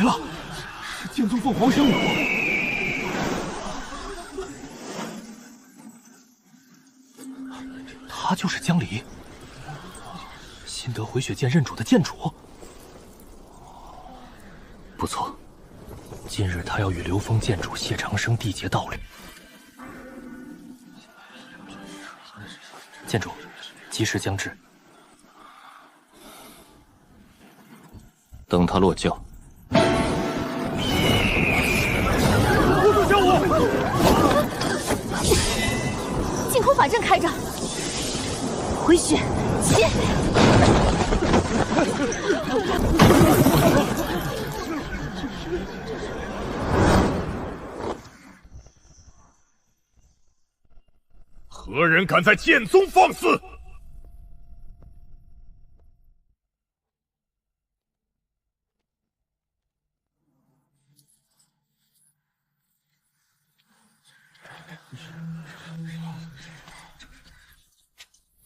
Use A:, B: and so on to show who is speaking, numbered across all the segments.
A: 来了，是剑宗凤凰生母。他就是江离，新得回血剑认主的剑主。不错，今日他要与刘峰剑主谢长生缔结道侣。剑主，吉时将至，等他落轿。
B: 救我！净空法阵开着，回血起！
C: 何人敢在剑宗放肆？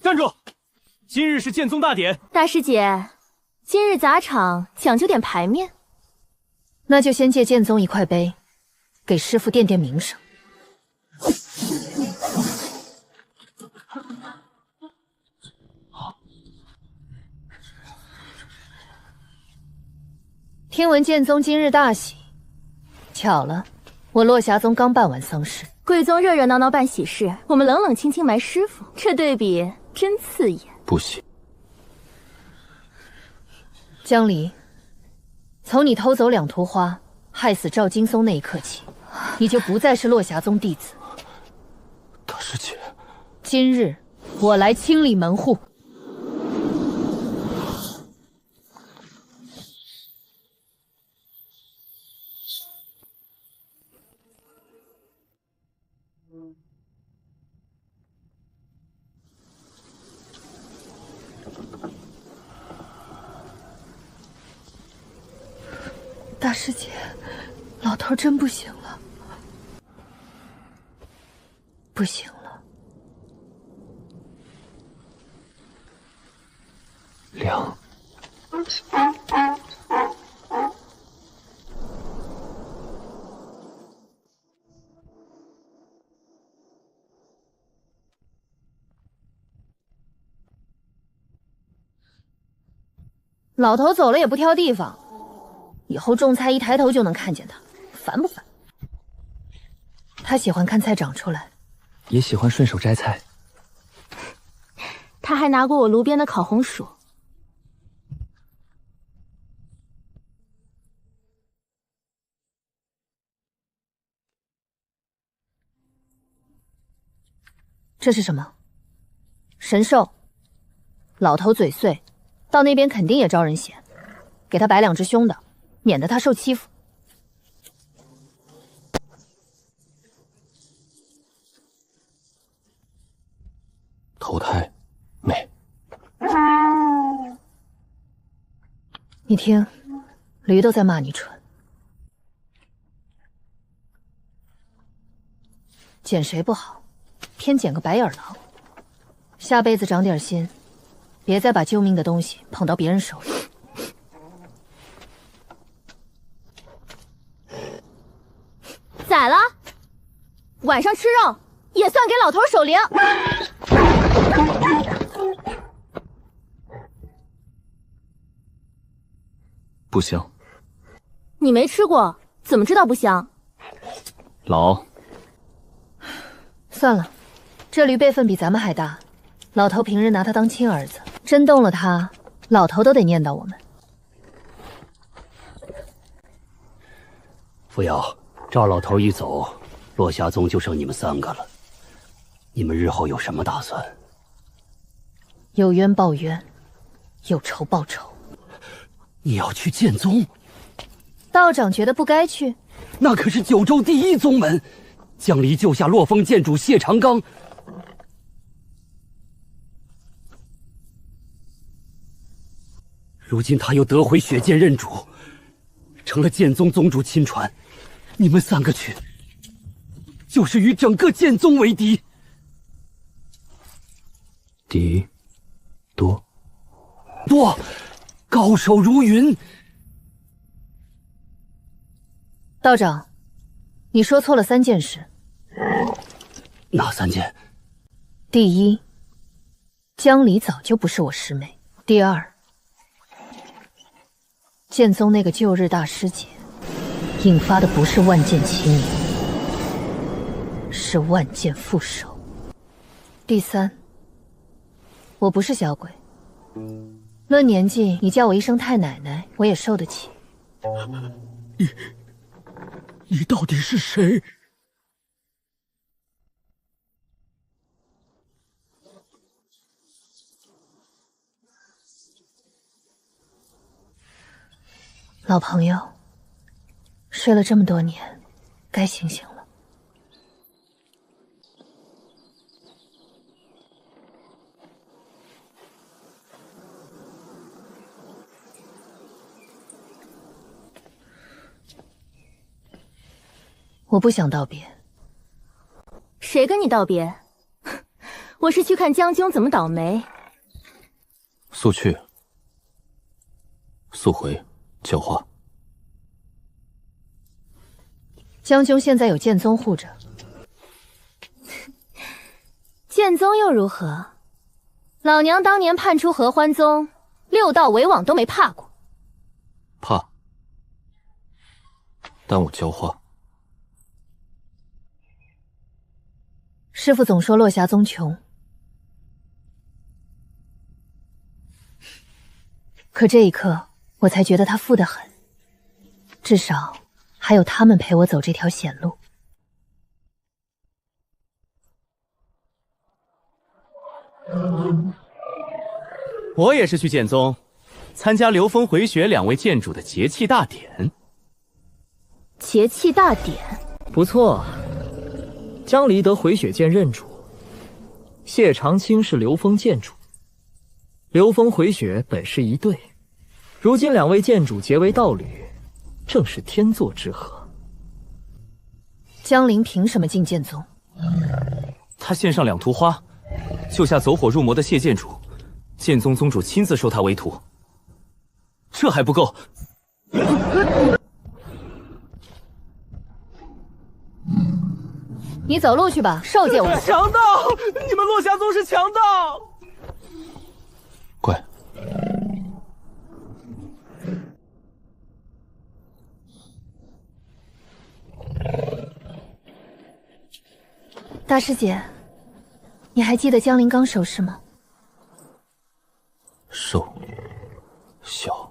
A: 站住！今日是剑宗大典，
B: 大师姐，今日砸场讲究点牌面，
D: 那就先借剑宗一块碑，给师父垫垫名声。听闻剑宗今日大喜，巧了，我落霞宗刚办完丧事，
B: 贵宗热热闹闹办喜事，我们冷冷清清埋师傅，这对比真刺眼。
A: 不喜。
D: 江离，从你偷走2图花，害死赵金松那一刻起，你就不再是落霞宗弟子。
A: 大师姐，
D: 今日我来清理门户。大师姐，老头真不行了，不行了。
A: 凉。
D: 老头走了也不挑地方。以后种菜一抬头就能看见他，烦不烦？他喜欢看菜长出来，
A: 也喜欢顺手摘菜。
B: 他还拿过我炉边的烤红薯。
D: 这是什么？神兽。老头嘴碎，到那边肯定也招人嫌，给他摆2只凶的。免得他受欺负。
A: 投胎，美。
D: 你听，驴都在骂你蠢。捡谁不好，偏捡个白眼狼。下辈子长点心，别再把救命的东西捧到别人手里。
B: 宰了，晚上吃肉也算给老头守灵。
A: 不香。
B: 你没吃过，怎么知道不香？
A: 老，
D: 算了，这驴辈分比咱们还大，老头平日拿他当亲儿子，真动了他，老头都得念叨我们。
E: 扶摇。赵老头一走，落霞宗就剩你们3个了。你们日后有什么打算？
D: 有冤报冤，有仇报仇。
E: 你要去剑宗？
D: 道长觉得不该去？
E: 那可是9州第1宗门，江离救下落风剑主谢长刚。如今他又得回血剑认主，成了剑宗宗主亲传。你们3个去，就是与整个剑宗为敌。
A: 敌多，
E: 高手如云。
D: 道长，你说错了3件事。
E: 哪3件？
D: 第一，江离早就不是我师妹。第二，剑宗那个旧日大师姐，引发的不是万剑齐鸣，是万剑复首。第三，我不是小鬼，论年纪，你叫我一声太奶奶，我也受得起。
E: 你到底是谁？
D: 老朋友，睡了这么多年，该醒醒了。我不想道别。
B: 谁跟你道别？我是去看江兄怎么倒霉。
A: 速去，速回，教化。
D: 江兄现在有剑宗护着，
B: 剑宗又如何？老娘当年叛出合欢宗，6道围网都没怕过。
A: 怕，但我教化。
D: 师父总说落霞宗穷，可这一刻，我才觉得他富得很。至少还有他们陪我走这条险路。
F: 我也是去剑宗，参加流风回雪2位剑主的节气大典。
B: 节气大典，
G: 不错。江离得回雪剑任主，谢长青是流风剑主。流风回雪本是一对，如今2位剑主结为道侣，正是天作之合。
D: 江陵凭什么进剑宗？
F: 他献上2图花，救下走火入魔的谢剑主，剑宗宗主亲自收他为徒。这还不够。
D: 你走路去吧，受戒我。
F: 强盗！你们落霞宗是强盗！
A: 乖。
D: 大师姐，你还记得江陵纲手势吗？
A: 瘦，小。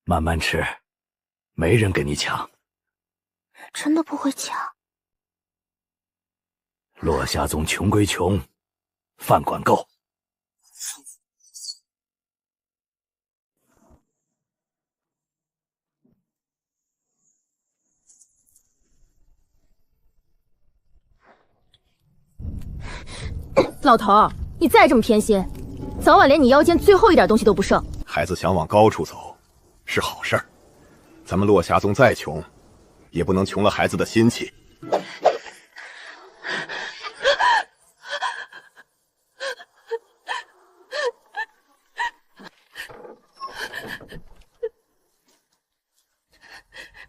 E: 慢慢吃，没人跟你抢。
B: 真的不会抢？
E: 落霞宗穷归穷，饭管够。
B: 老头儿，你再这么偏心，早晚连你腰间最后一点东西都不剩。
C: 孩子想往高处走，是好事儿。咱们落霞宗再穷，也不能穷了孩子的心气。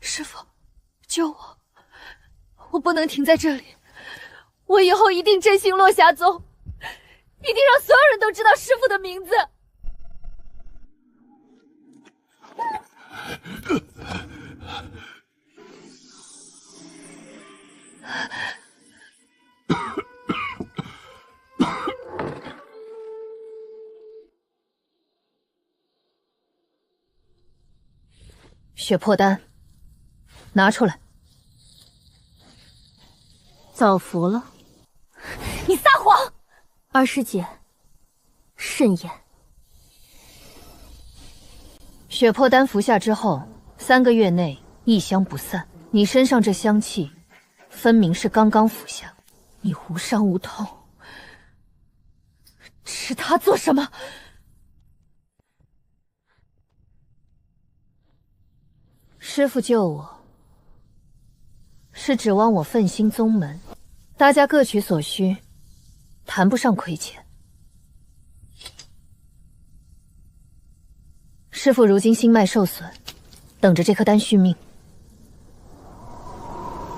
D: 师父，救我！我不能停在这里，我以后一定振兴落霞宗，一定让所有人都知道师父的名字。血魄丹，拿出来。
B: 早服了。你撒谎！二师姐，慎言。
D: 血魄丹服下之后，3个月内异香不散。你身上这香气，分明是刚刚服下。你无伤无痛，吃它做什么？师父救我，是指望我奋兴宗门，大家各取所需，谈不上亏欠。师父如今心脉受损，等着这颗丹续命，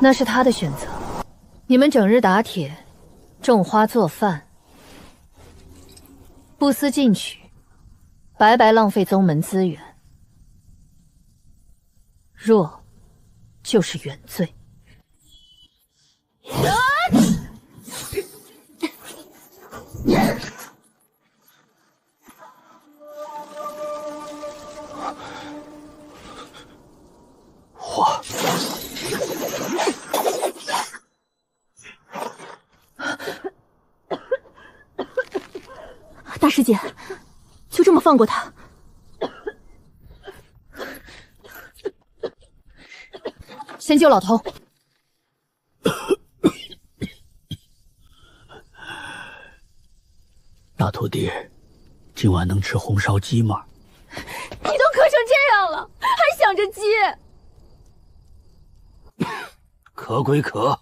D: 那是他的选择。你们整日打铁，种花做饭，不思进取，白白浪费宗门资源，弱就是原罪。
A: 花，
B: 大师姐，就这么放过他？
D: 先救老头。
E: 大徒弟，今晚能吃红烧鸡吗？
B: 你都渴成这样了，还想着鸡？
E: 渴归渴，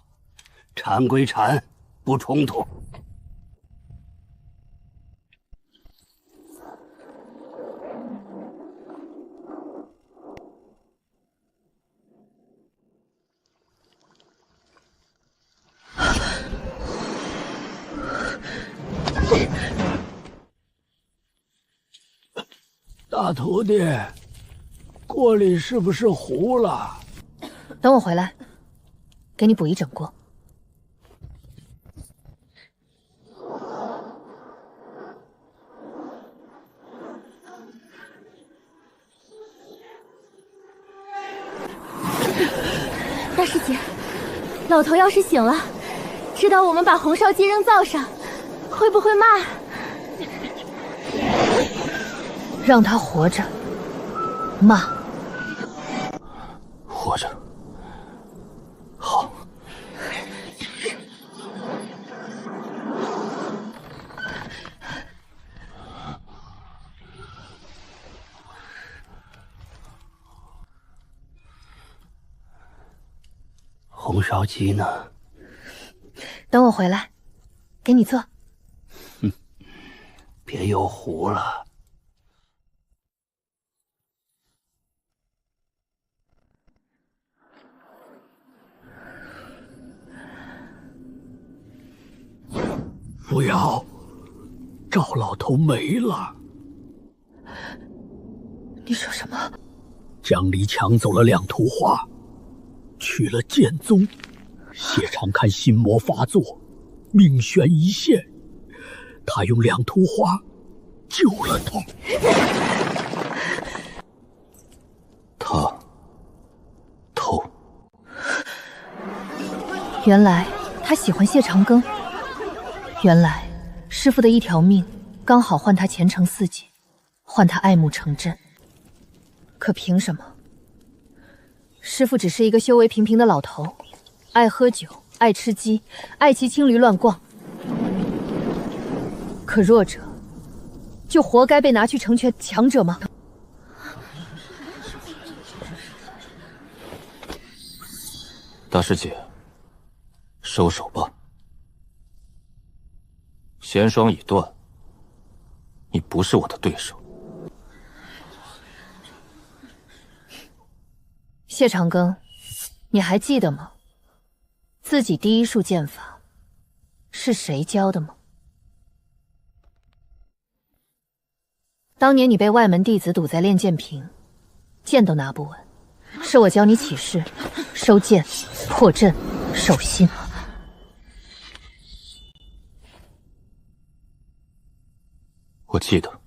E: 馋归馋，不冲突。大徒弟，锅里是不是糊了？
D: 等我回来，给你补一整锅。
B: 大师姐，老头要是醒了，知道我们把红烧鸡扔灶上，会不会骂？
D: 让他活着，骂。
A: 活着。好。
E: 红烧鸡呢？
D: 等我回来，给你做。
E: 别又糊了。不要，赵老头没了。
D: 你说什么？
E: 江离抢走了两图画，去了剑宗。谢长看心魔发作，命悬一线。他用两图画救了他。
A: 他偷。
D: 原来他喜欢谢长庚。原来师父的一条命刚好换他前程似锦，换他爱慕成真。可凭什么？师父只是一个修为平平的老头，爱喝酒，爱吃鸡，爱骑青驴乱逛。可弱者就活该被拿去成全强者吗？
A: 大师姐，收手吧。弦霜已断，你不是我的对手。
D: 谢长庚，你还记得吗？自己第一束剑法是谁教的吗？当年你被外门弟子堵在练剑坪，剑都拿不稳，是我教你起势、收剑、破阵、守心。
A: 我记得。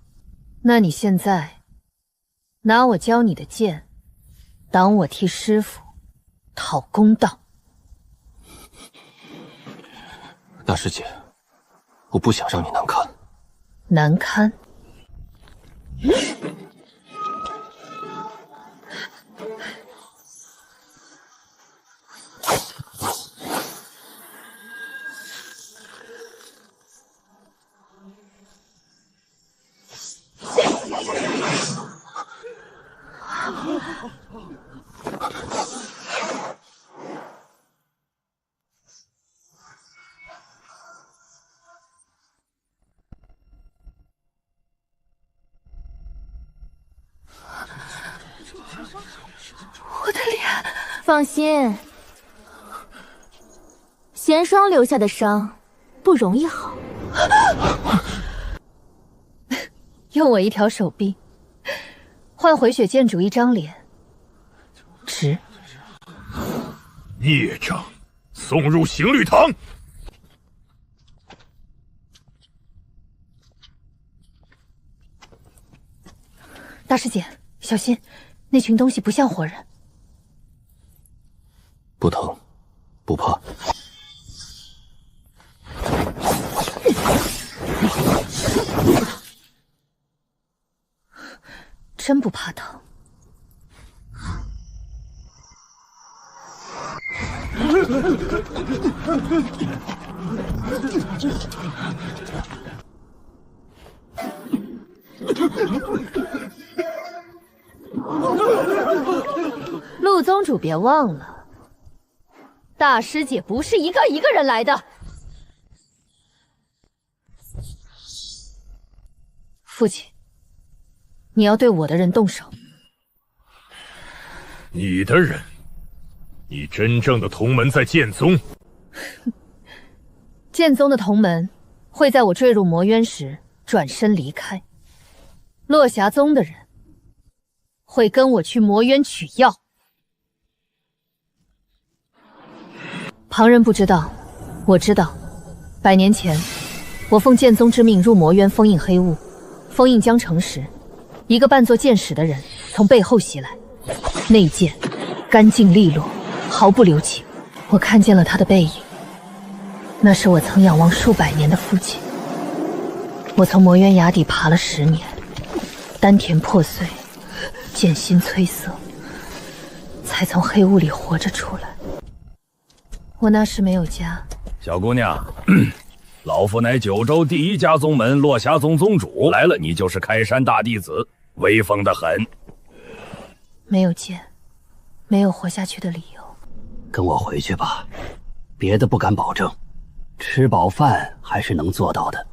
D: 那你现在拿我教你的剑，当我替师父讨公道。
A: 大师姐，我不想让你难堪。
D: 难堪？
B: 我的脸。放心，贤霜留下的伤不容易好。
D: 用我一条手臂换回血剑主一张脸，值。
C: 孽障，送入刑律堂。
D: 大师姐，小心，那群东西不像活人。
A: 不疼，不怕。
D: 真不怕疼。陆宗主别忘了，大师姐不是一个人来的。父亲，你要对我的人动手。
C: 你的人？你真正的同门在剑宗。
D: 剑宗的同门会在我坠入魔渊时转身离开，落霞宗的人会跟我去魔渊取药。旁人不知道，我知道。100年前，我奉剑宗之命入魔渊封印黑雾，封印将成时，一个扮作剑使的人从背后袭来，那一剑干净利落，毫不留情。我看见了他的背影，那是我曾仰望数百年的父亲。我从魔渊崖底爬了10年，丹田破碎，剑心摧色，才从黑雾里活着出来。我那时没有家。
H: 小姑娘，老夫乃九州第一家宗门落霞宗宗主，来了你就是开山大弟子，威风得很。
D: 没有剑，没有活下去的理由。
E: 跟我回去吧，别的不敢保证，吃饱饭还是能做到的。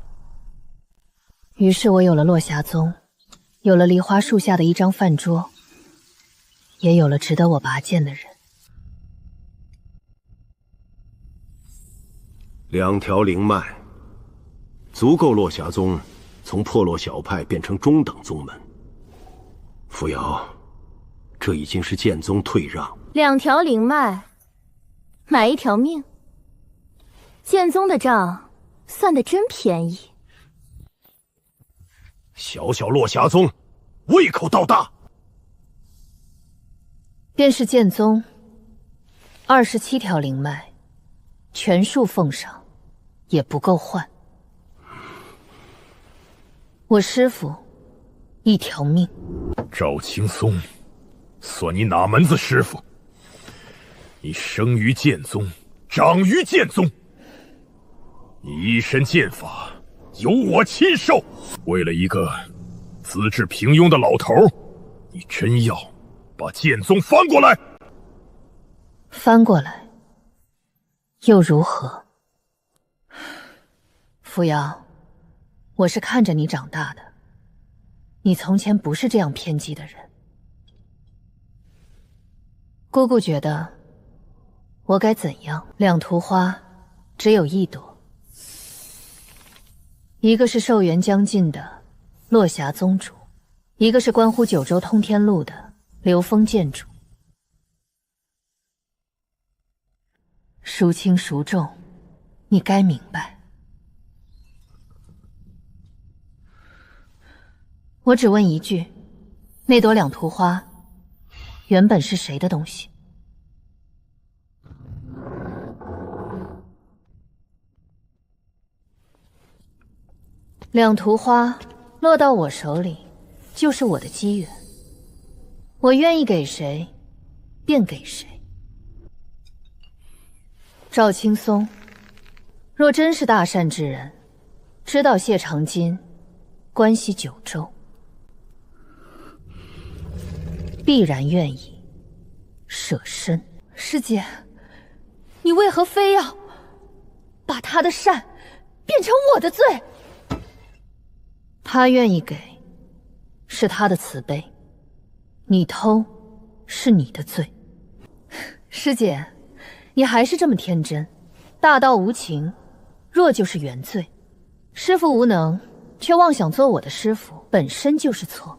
D: 于是我有了落霞宗，有了梨花树下的一张饭桌，也有了值得我拔剑的人。
C: 2条灵脉，足够落霞宗从破落小派变成中等宗门。扶摇，这已经是剑宗退让。
B: 2条灵脉，买1条命。剑宗的账算得真便宜。
C: 小小落霞宗，胃口倒大。
D: 便是剑宗，27条灵脉，全数奉上，也不够换。我师父1条命。
C: 赵青松，算你哪门子师傅？你生于剑宗，长于剑宗，你一身剑法由我亲授。为了一个资质平庸的老头，你真要把剑宗翻过来？
D: 翻过来又如何？扶摇，我是看着你长大的，你从前不是这样偏激的人。姑姑觉得我该怎样？2图花只有1朵，一个是寿元将近的落霞宗主，一个是关乎九州通天路的流风剑主。孰轻孰重，你该明白。我只问一句，那朵2图花原本是谁的东西？2图花落到我手里，就是我的机缘。我愿意给谁，便给谁。赵青松，若真是大善之人，知道谢长今关系九州，必然愿意舍身。师姐，你为何非要把他的善变成我的罪？他愿意给，是他的慈悲。你偷，是你的罪。师姐，你还是这么天真，大道无情，若就是原罪。师父无能，却妄想做我的师父，本身就是错。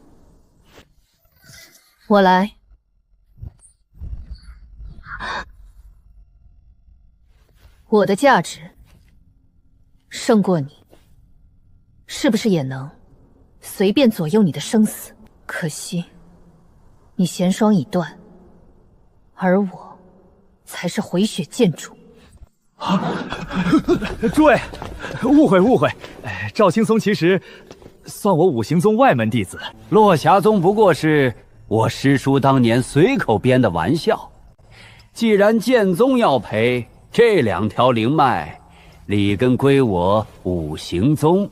D: 我来。我的价值胜过你，是不是也能随便左右你的生死？可惜你弦霜已断，而我才是回血剑主。
F: 诸位，误会，赵青松其实算我五行宗外门弟子，
E: 落霞宗不过是我师叔当年随口编的玩笑。既然剑宗要赔，这2条灵脉理根归我五行宗。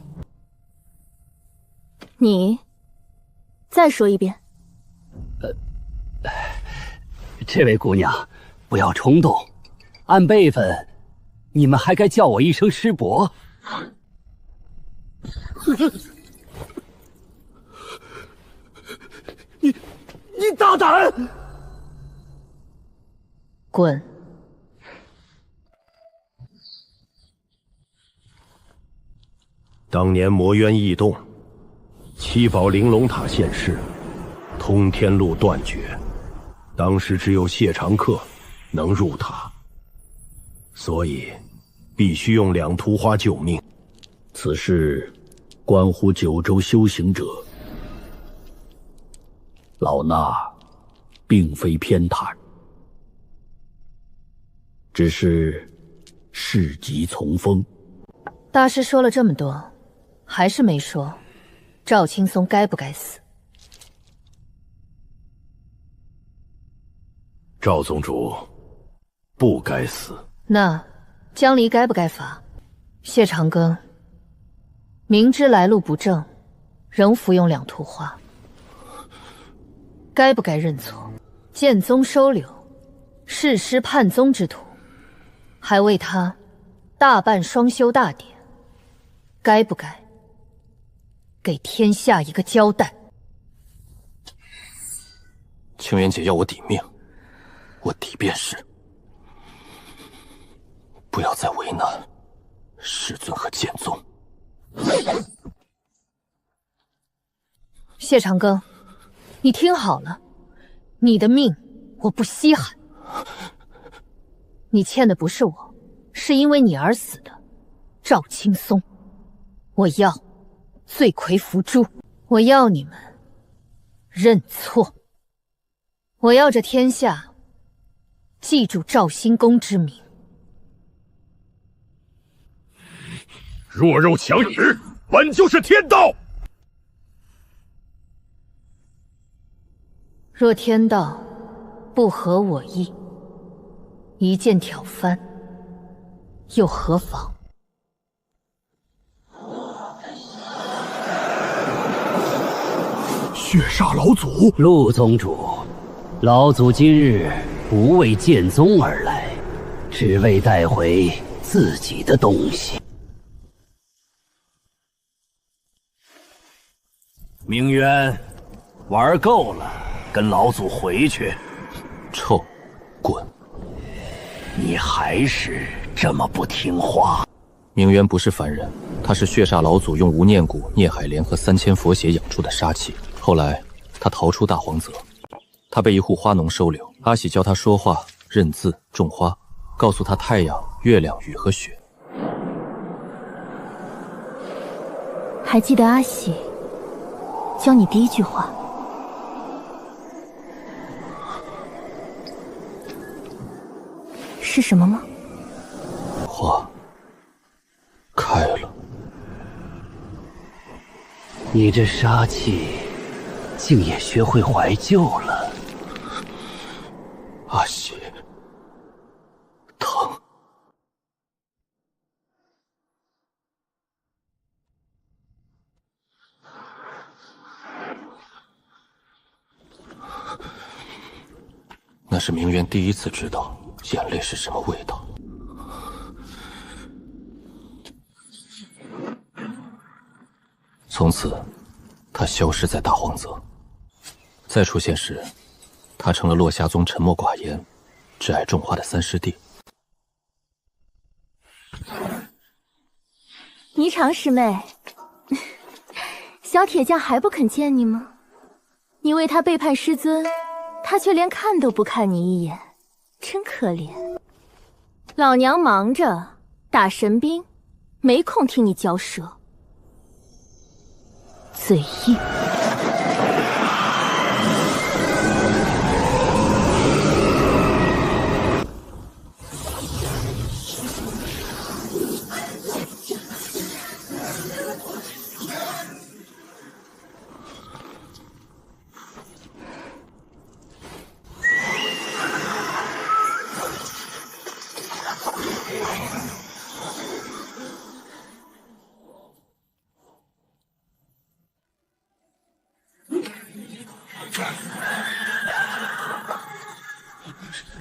B: 你再说一遍。
E: 这位姑娘，不要冲动，按辈分，你们还该叫我一声师伯。你大胆！
D: 滚！
C: 当年魔渊异动，7宝玲珑塔现世，通天路断绝，当时只有谢长客能入塔，所以必须用2突花救命。
E: 此事关乎9州修行者，老衲并非偏袒，只是事急从风。
D: 大师说了这么多，还是没说赵青松该不该死。
C: 赵宗主不该死。
D: 那江离该不该罚？谢长庚明知来路不正，仍服用2突花，该不该认错？剑宗收留弑师叛宗之徒，还为他大办双修大典，该不该给天下一个交代？
A: 青莲姐要我抵命，我抵便是。不要再为难师尊和剑宗。
D: 谢长庚，你听好了，你的命我不稀罕。你欠的不是我，是因为你而死的赵青松。我要罪魁伏诛，我要你们认错，我要这天下记住赵兴公之名。
C: 弱肉强食，本就是天道。
D: 若天道不合我意，一剑挑翻，又何妨？
C: 血煞老祖，
E: 陆宗主，老祖今日不为剑宗而来，只为带回自己的东西。明渊，玩够了，跟老祖回去。
A: 臭，滚！
E: 你还是这么不听话。
A: 明渊不是凡人，他是血煞老祖用无念蛊、孽海莲和3000佛血养出的杀气。后来他逃出大荒泽，他被一户花农收留。阿喜教他说话、认字、种花，告诉他太阳、月亮、雨和雪。
B: 还记得阿喜教你第一句话？是什么吗？
A: 花开了。
E: 你这杀气，竟也学会怀旧了。
A: 阿喜，疼。那是明渊第一次知道眼泪是什么味道。从此，他消失在大荒泽。再出现时，他成了落霞宗沉默寡言、挚爱种花的三师弟。
B: 霓裳师妹，小铁匠还不肯见你吗？你为他背叛师尊，他却连看都不看你一眼，真可怜。老娘忙着打神兵，没空听你嚼舌，嘴硬。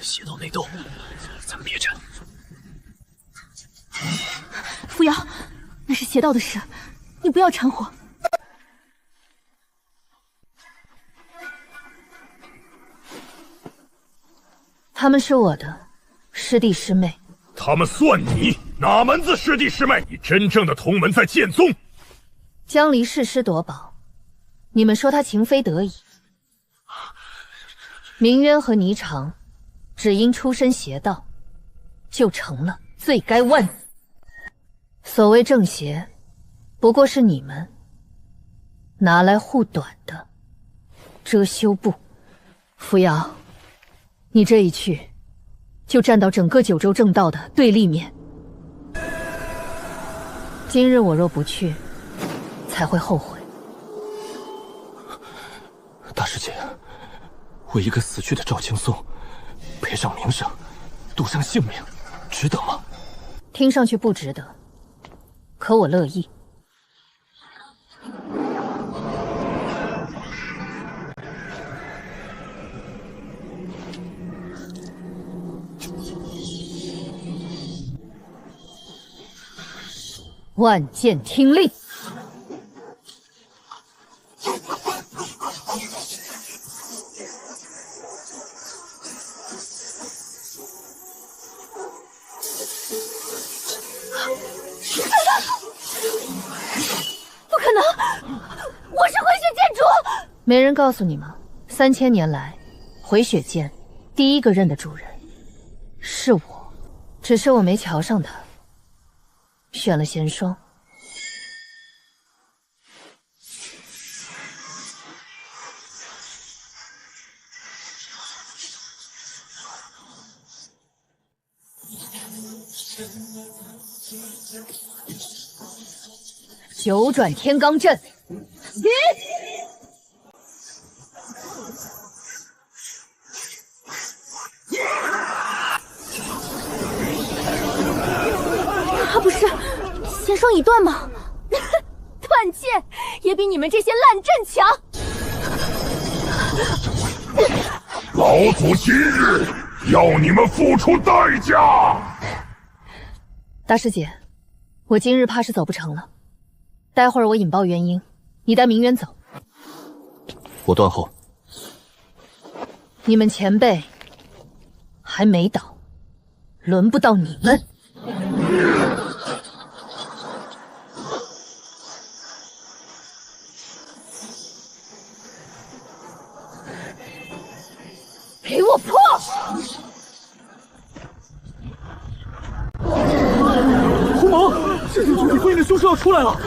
E: 邪道内斗，咱们别战。
B: 扶摇，那是邪道的事，你不要掺和。
D: 他们是我的师弟师妹。
C: 他们算你哪门子师弟师妹？你真正的同门在剑宗。
D: 江离弑师夺宝，你们说他情非得已。明渊和霓裳只因出身邪道，就成了罪该万死。所谓正邪，不过是你们拿来护短的遮羞布。扶摇，你这一去，就站到整个九州正道的对立面。今日我若不去，才会后悔。
A: 大师姐，为一个死去的赵青松赔上名声，赌上性命，值得吗？
D: 听上去不值得，可我乐意。万剑听令！
B: 不可能，我是回血剑主。
D: 没人告诉你吗？3000年来，回血剑第一个认的主人是我，只是我没瞧上他，选了贤双。九转天罡阵，
B: 他不是贤双已断吗？断剑也比你们这些烂阵强。
C: 老祖今日要你们付出代价。
D: 大师姐，我今日怕是走不成了。待会儿我引爆元婴，你带明渊走。
A: 我断后。
D: 你们前辈还没倒，轮不到你们。给我破！
G: 鸿蒙，这九体封印的凶手要出来了！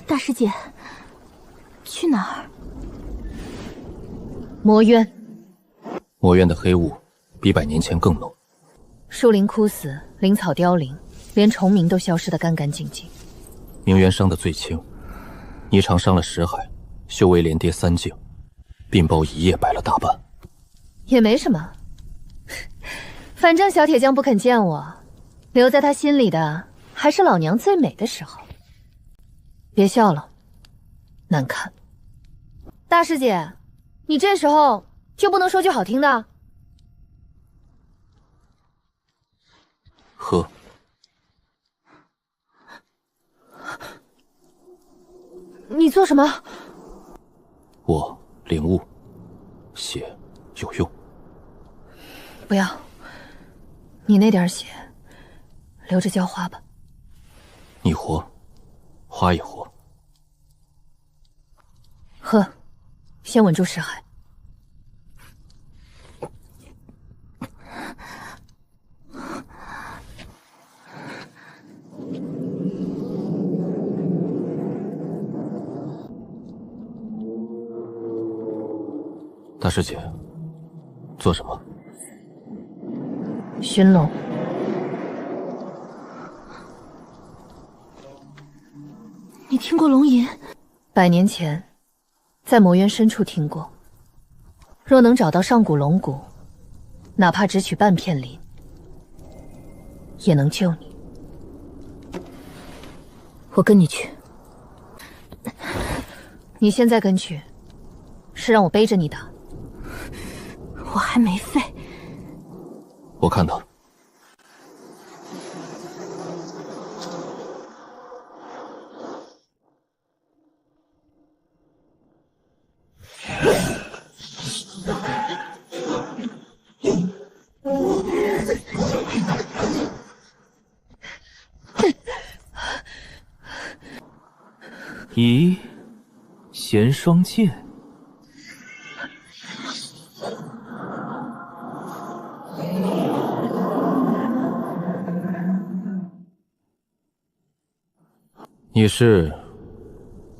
B: 大师姐，去哪儿？
D: 魔渊。
A: 魔渊的黑雾比100年前更浓。
D: 树林枯死，灵草凋零，连虫鸣都消失得干干净净。
A: 明渊伤得最轻，霓裳伤了10海，修为连跌3境，病包一夜摆了大半。
D: 也没什么，反正小铁匠不肯见我，留在他心里的还是老娘最美的时候。别笑了，难看。大师姐，你这时候就不能说句好听的？
A: 喝。
D: 你做什么？
A: 我领悟，血有用。
D: 不要，你那点血留着浇花吧。
A: 你活，花也活。
D: 喝，先稳住识海。
A: 大师姐，做什么？
D: 寻龙。你听过龙吟？100年前，在魔渊深处听过。若能找到上古龙骨，哪怕只取半片鳞，也能救你。我跟你去。你现在跟去，是让我背着你的？我还没废。
A: 我看到。
F: 咦，弦双剑。
A: 你是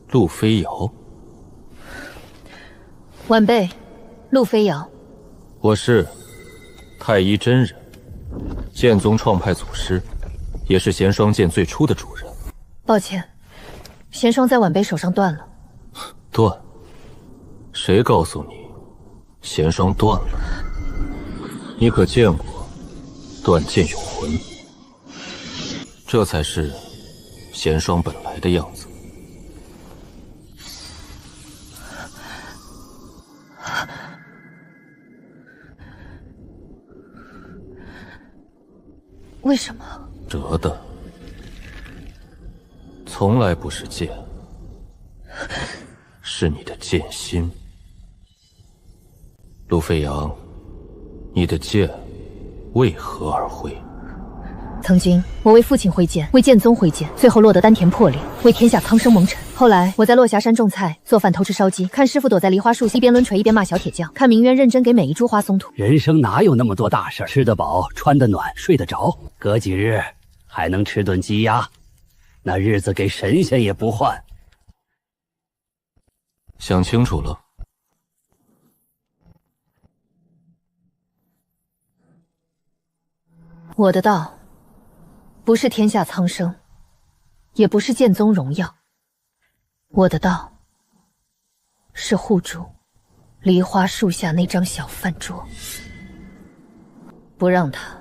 A: 陆飞瑶？
D: 晚辈，陆飞瑶。
A: 我是太一真人，剑宗创派祖师，也是弦双剑最初的主人。
D: 抱歉，弦双在晚辈手上断了。
A: 断？谁告诉你弦双断了？你可见过断剑有魂？这才是弦双本来的样子。
D: 为什么？
A: 折的从来不是剑，是你的剑心。陆飞扬，你的剑为何而挥？
D: 曾经，我为父亲挥剑，为剑宗挥剑，最后落得丹田破裂，为天下苍生蒙尘。后来，我在落霞山种菜、做饭、偷吃烧鸡，看师傅躲在梨花树下，一边抡锤一边骂小铁匠，看明渊认真给每一株花松土。
E: 人生哪有那么多大事？吃得饱，穿得暖，睡得着，隔几日还能吃顿鸡鸭，那日子给神仙也不换。
A: 想清楚了。
D: 我的道，不是天下苍生，也不是剑宗荣耀。我的道，是护住梨花树下那张小饭桌，不让他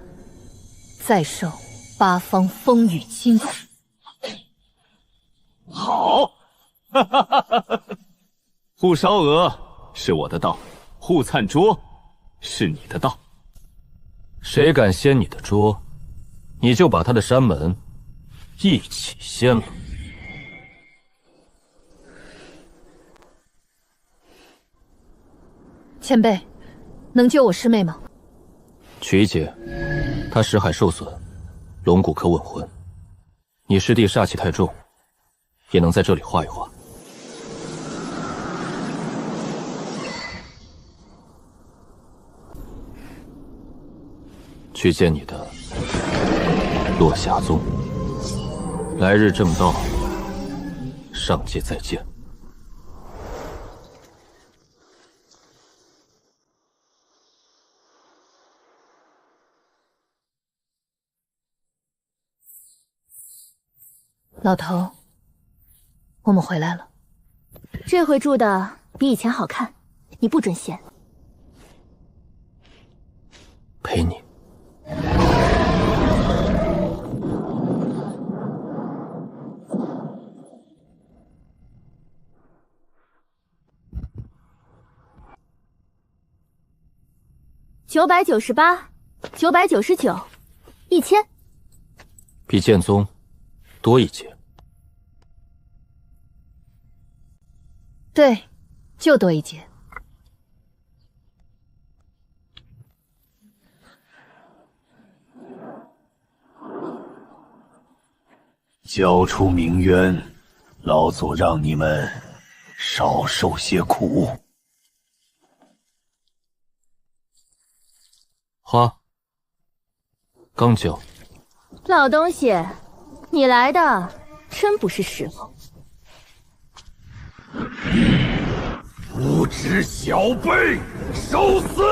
D: 再受八方风雨侵袭。
F: 好，哈哈哈哈！护烧鹅是我的道，护餐桌是你的道。
A: 谁敢掀你的桌，你就把他的山门一起掀了。
D: 前辈，能救我师妹吗？
A: 曲姐，她识海受损，龙骨可稳魂。你师弟煞气太重，也能在这里画一画。去见你的落霞宗，来日正道，上界再见。
D: 老头，我们回来了。
B: 这回住的比以前好看，你不准嫌。
A: 陪你。
B: 998、999、1000，
A: 比剑宗多一截。
D: 对，就多一截。
E: 交出明渊，老祖让你们少受些苦。
A: 花，刚交。
B: 老东西，你来的真不是时候。
C: 无知小辈，受死！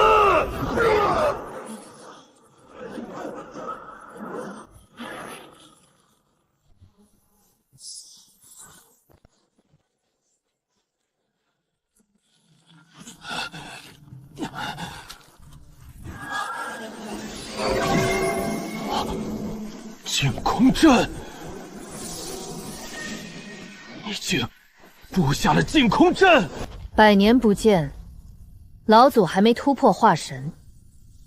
E: 净空阵，已经布下了净空阵。
D: 100年不见，老祖还没突破化神，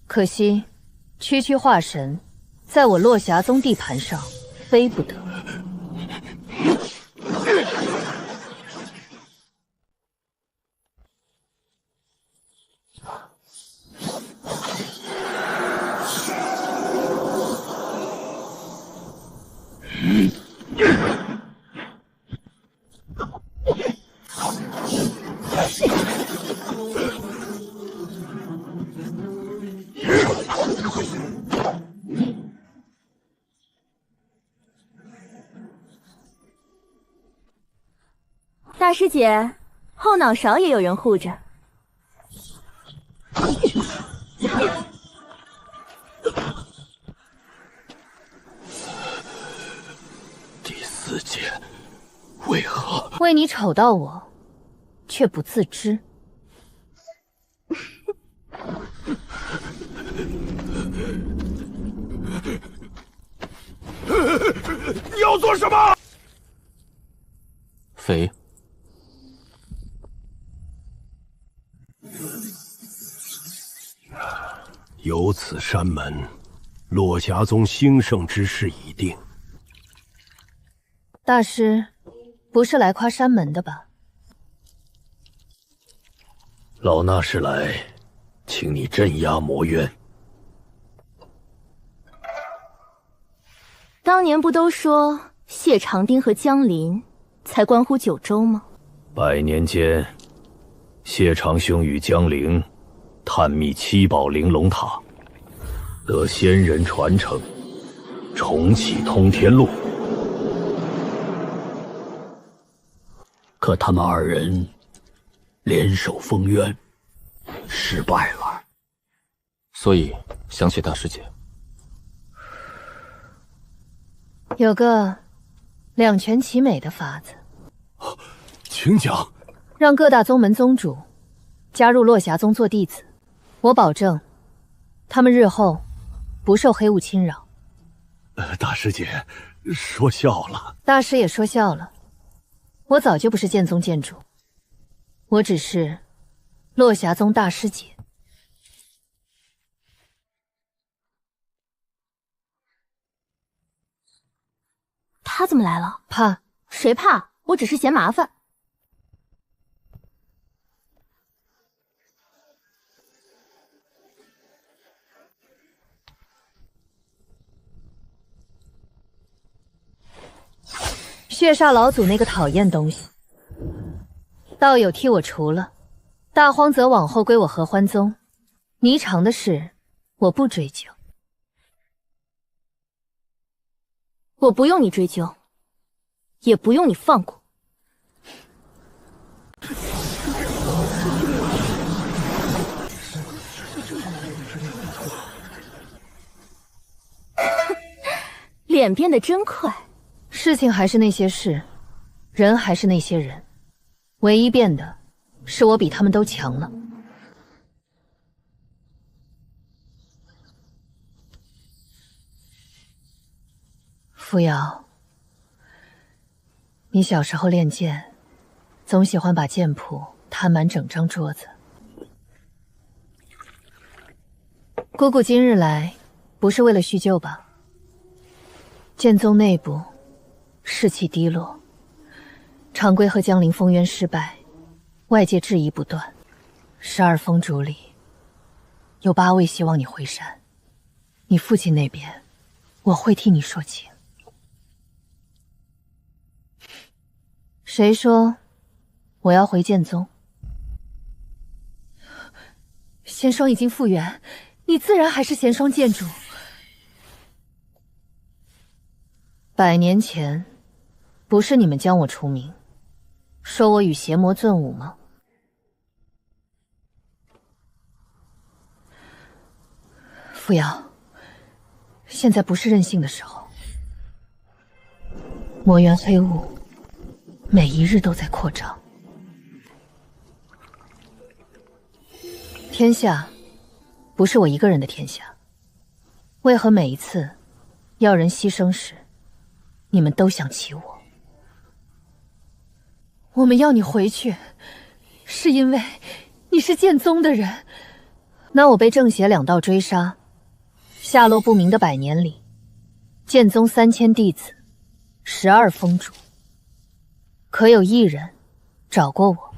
D: 可惜区区化神，在我落霞宗地盘上飞不得。
B: 大师姐，后脑勺也有人护着。
E: 第4剑，为何？
D: 为你丑到我，却不自知。
C: 你要做什么？
A: 肥。
E: 有此山门，落霞宗兴盛之势已定。
D: 大师，不是来夸山门的吧？
E: 老衲是来，请你镇压魔渊。
B: 当年不都说谢长丁和江林才关乎九州吗
E: ？100年间，谢长兄与江陵探秘7宝玲珑塔，得仙人传承，重启通天路。可他们2人联手封渊，失败了。
A: 所以想起大师姐，
D: 有个2全其美的法子。
E: 请讲。
D: 让各大宗门宗主加入落霞宗做弟子，我保证，他们日后不受黑雾侵扰。
E: 大师姐说笑了。
D: 大师也说笑了。我早就不是剑宗剑主，我只是落霞宗大师姐。
B: 他怎么来了？
D: 怕？
B: 谁怕？我只是嫌麻烦。
D: 血煞老祖那个讨厌东西，道友替我除了，大荒泽往后归我合欢宗，霓裳的事我不追究。
B: 我不用你追究，也不用你放过。脸变得真快。
D: 事情还是那些事，人还是那些人，唯一变的是我比他们都强了。扶摇，你小时候练剑，总喜欢把剑谱摊满整张桌子。姑姑今日来，不是为了叙旧吧？剑宗内部士气低落，常规和江陵封渊失败，外界质疑不断。12封主里有8位希望你回山，你父亲那边，我会替你说情。谁说我要回剑宗？贤双已经复原，你自然还是贤双剑主。100年前，不是你们将我除名，说我与邪魔尊武吗？扶摇，现在不是任性的时候。魔元黑雾每一日都在扩张，天下不是我一个人的天下，为何每一次要人牺牲时，你们都想起我？我们要你回去，是因为你是剑宗的人。那我被正邪2道追杀，下落不明的100年里，剑宗3000弟子，12封主，可有一人找过我？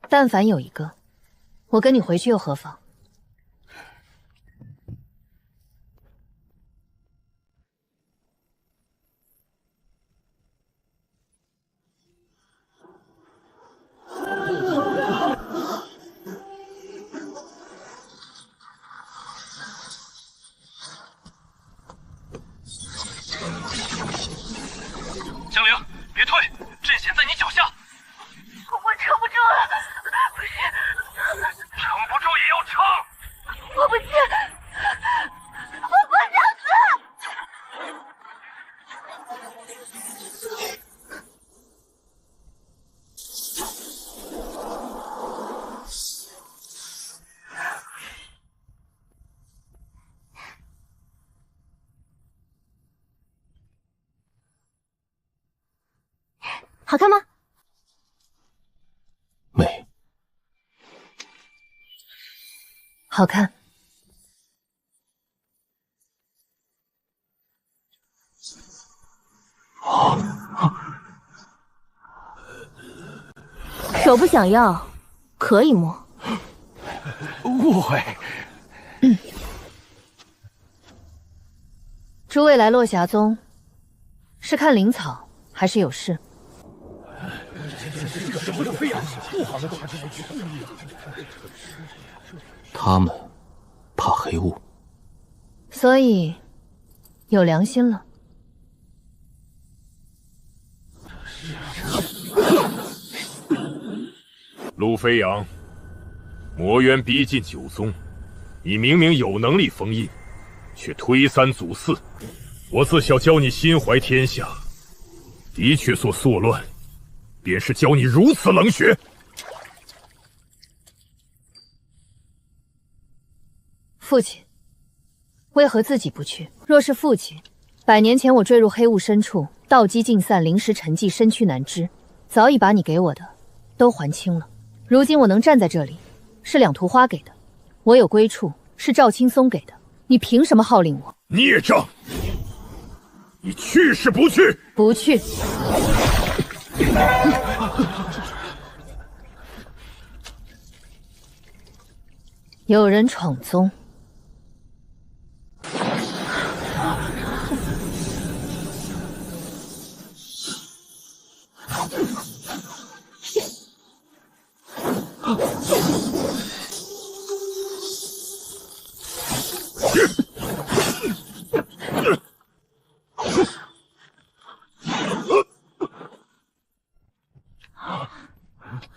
D: 但凡有一个，我跟你回去又何妨？
F: 江陵，别退，阵险在你脚下。
B: 我撑不住了，不是，
F: 撑不住也要撑。
B: 我不去，我不想死。好看吗？
A: 美。
D: 好看。
B: 手不想要，可以摸。
F: 误会。
D: 诸位来落霞宗，是看灵草，还是有事？
A: 他们怕黑雾，
D: 所以有良心了。
C: 陆飞扬，魔渊逼近9宗，你明明有能力封印，却推3阻4。我自小教你心怀天下，的确做错乱，便是教你如此冷血。
D: 父亲，为何自己不去？若是父亲，100年前我坠入黑雾深处，道基尽散，灵石沉寂，身躯难支，早已把你给我的都还清了。如今我能站在这里，是两图花给的；我有归处，是赵青松给的。你凭什么号令我？
C: 孽障！你去是不去？
D: 不去。有人闯宗。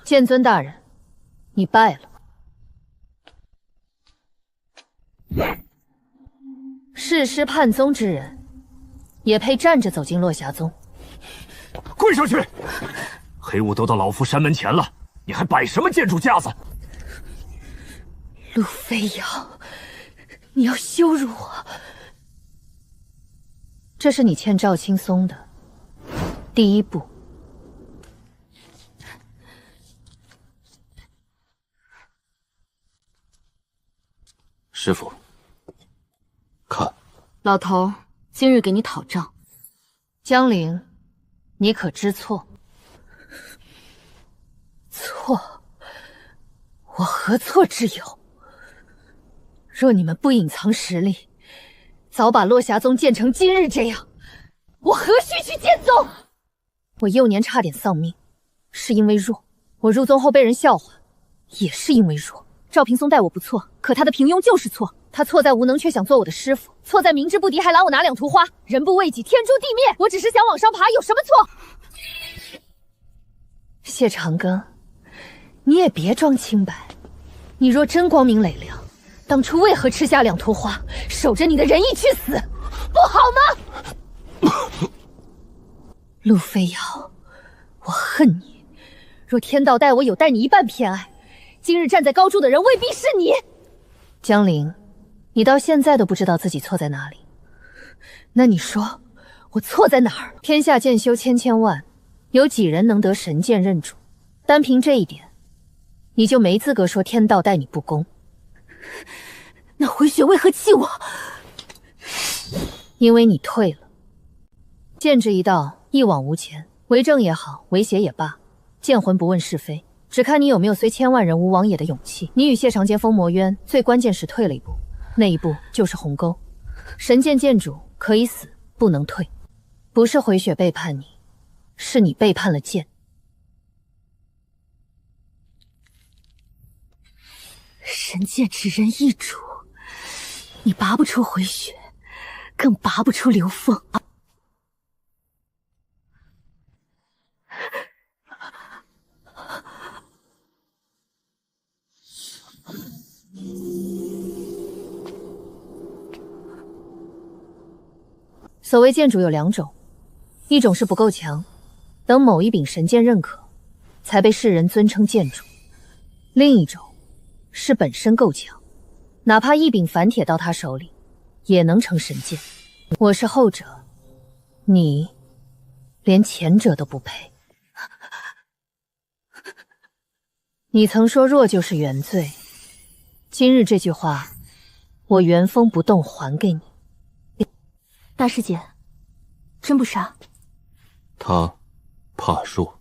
D: 剑尊大人，你败了。誓师叛宗之人，也配站着走进落霞宗？
F: 跪下去！黑雾都到老夫山门前了，你还摆什么建筑架子？
D: 陆飞扬，你要羞辱我！这是你欠赵青松的第一步。
A: 师傅，看，
D: 老头，今日给你讨账。江陵，你可知错？错？我何错之有？若你们不隐藏实力，早把落霞宗建成今日这样，我何须去剑宗？我幼年差点丧命，是因为弱；我入宗后被人笑话，也是因为弱。赵平松待我不错，可他的平庸就是错。他错在无能，却想做我的师傅；错在明知不敌，还拦我拿2图花。人不为己，天诛地灭。我只是想往上爬，有什么错？谢长庚，你也别装清白。你若真光明磊落，当初为何吃下2图花，守着你的仁义去死，不好吗？陆飞瑶，我恨你。若天道待我有待你一半偏爱，今日站在高处的人未必是你。江陵，你到现在都不知道自己错在哪里。那你说我错在哪儿？天下剑修千万，有几人能得神剑认主？单凭这一点，你就没资格说天道待你不公。那回雪为何弃我？因为你退了。剑之一道，一往无前，为正也好，为邪也罢，剑魂不问是非，只看你有没有随千万人吾往也的勇气。你与谢长结封魔渊，最关键时退了一步，那一步就是鸿沟。神剑剑主可以死，不能退。不是回雪背叛你，是你背叛了剑。神剑只人一主，你拔不出回雪，更拔不出刘峰。所谓剑主有2种，一种是不够强，等某一柄神剑认可，才被世人尊称剑主；另一种是本身够强，哪怕一柄凡铁到他手里，也能成神剑。我是后者，你连前者都不配。你曾说弱就是原罪，今日这句话，我原封不动还给你。大师姐，真不杀？
A: 他怕弱。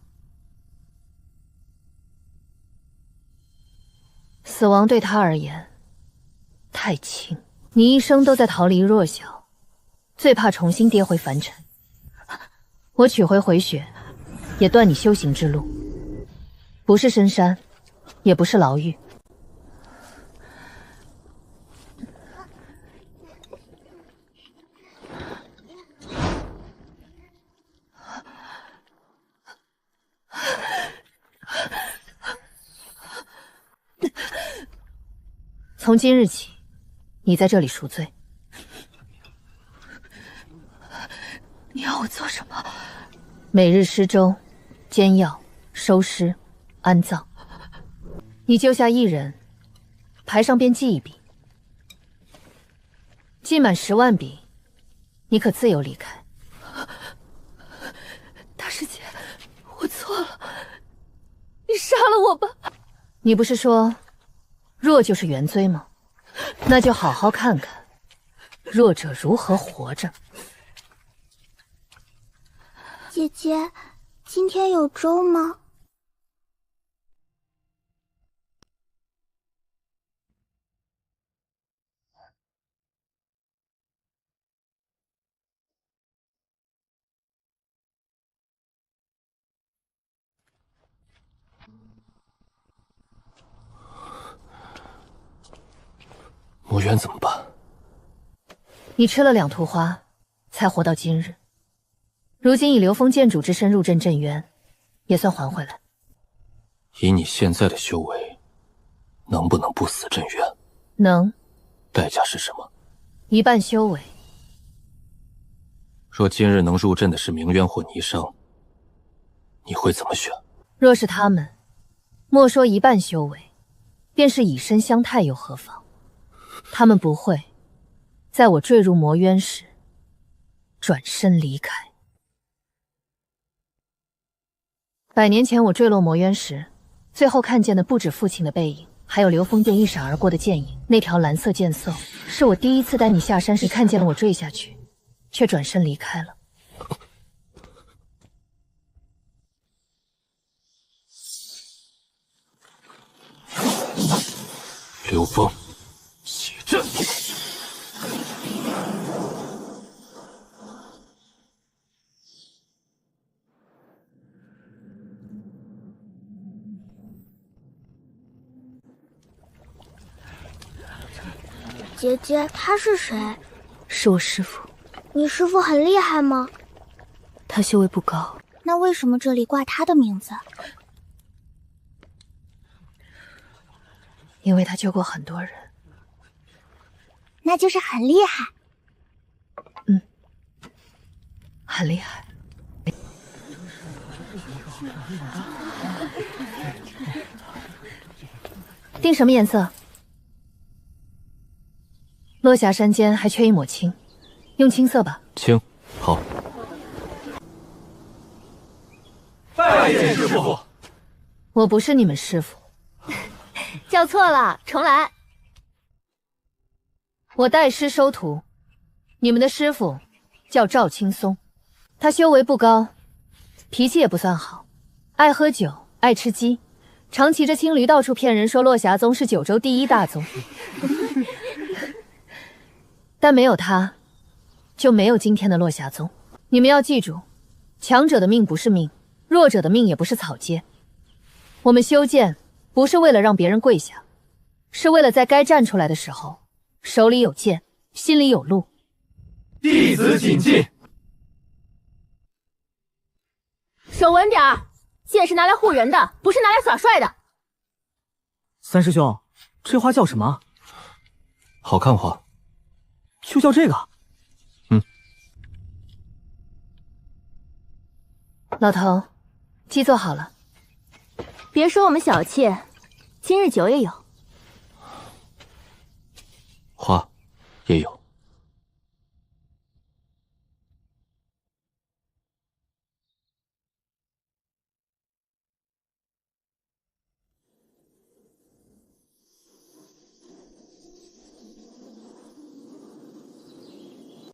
D: 死亡对他而言太轻，你一生都在逃离弱小，最怕重新跌回凡尘。我取回回雪，也断你修行之路，不是深山，也不是牢狱。从今日起，你在这里赎罪。你要我做什么？每日施粥、煎药、收尸、安葬。你救下1人，牌上便记1笔。记满10万笔，你可自由离开。大师姐，我错了，你杀了我吧。你不是说弱就是原罪吗？那就好好看看弱者如何活着。
I: 姐姐，今天有粥吗？
A: 魔渊怎么办？
D: 你吃了2图花，才活到今日。如今以刘峰剑主之身入镇镇渊，也算还回来。
A: 以你现在的修为，能不能不死镇渊？
D: 能。
A: 代价是什么？
D: 一半修为。
A: 若今日能入镇的是明渊或霓裳，你会怎么选？
D: 若是他们，莫说一半修为，便是以身相待又何妨？他们不会在我坠入魔渊时转身离开。100年前我坠落魔渊时，最后看见的不止父亲的背影，还有流风殿一闪而过的剑影。那条蓝色剑色，是我第一次带你下山时看见了我坠下去，却转身离开了。
C: 流风，血阵。
I: 姐姐，他是谁？
D: 是我师父。
I: 你师父很厉害吗？
D: 他修为不高。
I: 那为什么这里挂他的名字？
D: 因为他救过很多人。
I: 那就是很厉害。
D: 很厉害。定什么颜色？落霞山间还缺一抹青，用青色吧。
A: 青，好。
F: 拜见师父。
D: 我不是你们师父。
B: 叫错了，重来。
D: 我带师收徒，你们的师父叫赵青松，他修为不高，脾气也不算好，爱喝酒，爱吃鸡，常骑着青驴到处骗人说落霞宗是九州第一大宗。但没有他，就没有今天的落霞宗。你们要记住，强者的命不是命，弱者的命也不是草芥。我们修剑不是为了让别人跪下，是为了在该站出来的时候，手里有剑，心里有路。
F: 弟子谨记。
B: 手稳点儿，剑是拿来护人的，不是拿来耍帅的。
G: 三师兄，这花叫什么？
A: 好看花。
G: 就叫这个。
D: 老头，鸡做好了。
B: 别说我们小妾，今日酒也有。
A: 花也有。